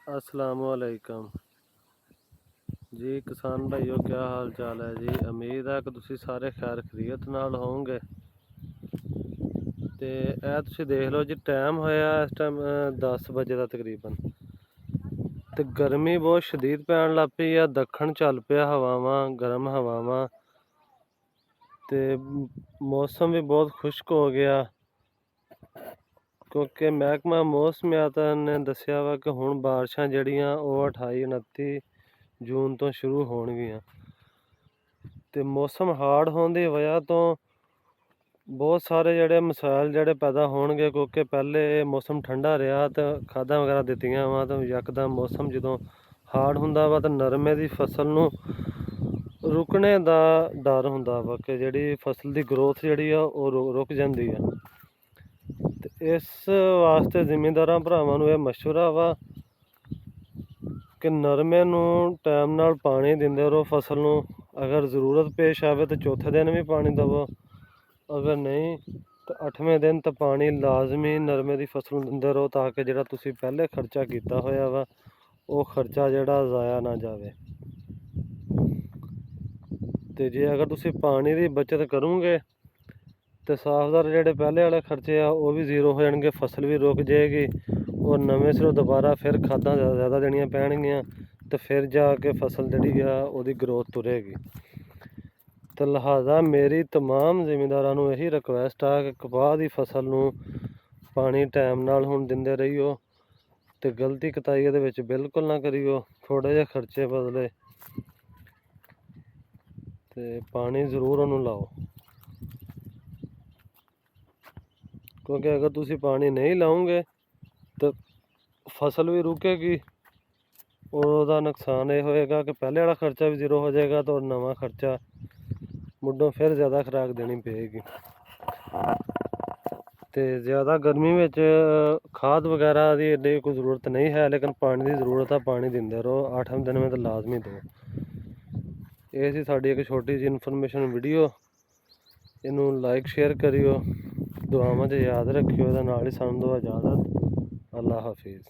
असलामुअलैकुम जी किसान भाइयों, क्या हाल चाल है जी। उम्मीद है कि तुसी सारे खैर खैरियत नाल होवोगे। ते तुसी देख लो जी, टाइम होया इस टाइम 10 बजे का तकरीबन। ते गर्मी बहुत शदीद पैन लग पई है। दक्खन चल पिया, हवावां गर्म हवावां। ते मौसम भी बहुत खुश्क हो गया, क्योंकि महकमा मौसमियात ने दस्सिया वा कि हुण बारिशां जड़ियां 28-29 जून तो शुरू होणगियां। ते मौसम हार्ड होने की वजह तो बहुत सारे जेह्ड़े मसाइल जेह्ड़े पैदा होणगे, क्योंकि पहले मौसम ठंडा रहा तो खादां वगैरह दित्तियां वा, तो यकदम मौसम जदों हार्ड हुंदा वा तो नरमे की फसल नूं रुकने का डर हुंदा वा कि जिहड़ी फसल की ग्रोथ जिहड़ी आ ओह रुक जांदी है। इस वास्ते जिमींदारां भरावां नूं यह मशवरा वा कि नरमे नूं टाइम नाल पानी दिंदे रहो फसल नूं। अगर ज़रूरत पेश आवे तो चौथे दिन भी पानी दवो, अगर नहीं तो 8वें दिन तो पानी लाजमी नरमे की फसल नूं दिंदे रहो, ताकि जिहड़ा तुसीं पहले खर्चा किया होया वा वो खर्चा जिहड़ा ज़ाया ना जावे। ते जे अगर तुसीं पानी की बचत करोगे तो साफदार जेह्ड़े पहले वाले खर्चे आ वो भी जीरो हो जाएंगे, फसल भी रुक जाएगी और नवें सिरों दोबारा फिर खादां ज़्यादा देनियां पैणगियां, तो फिर जाके फसल जिहड़ी आ ओहदी ग्रोथ तुरेगी। तो लिहाजा मेरी तमाम जिमींदारां नूं यही रिक्वेस्ट आ कि कपाह की फसल नूं पानी टाइम नाल हुण दिंदे रहियो, ते गलती कताई इहदे विच बिल्कुल ना करियो। थोड़े जे खर्चे बदले ते पानी जरूर उहनूं लाओ, क्योंकि अगर तुसीं पानी नहीं लाओगे तो फसल भी रुकेगी और उसका नुकसान ये होएगा कि पहले वाला खर्चा भी जीरो हो जाएगा, तो नवा खर्चा मुड्डों फिर ज़्यादा खुराक देनी पेगी। तो ज़्यादा गर्मी में खाद वगैरह की इन्नी कोई ज़रूरत नहीं है, लेकिन पानी की ज़रूरत है। पानी दिंदे रहो, 8वें दिन में तो लाजमी दो। ये सी साडी एक छोटी जी इन्फॉर्मेशन वीडियो, इनू लाइक शेयर करियो, दुआवां च याद रखियो। इहदे नाल ही सानूं दो इजाज़त। अल्लाह हाफिज़।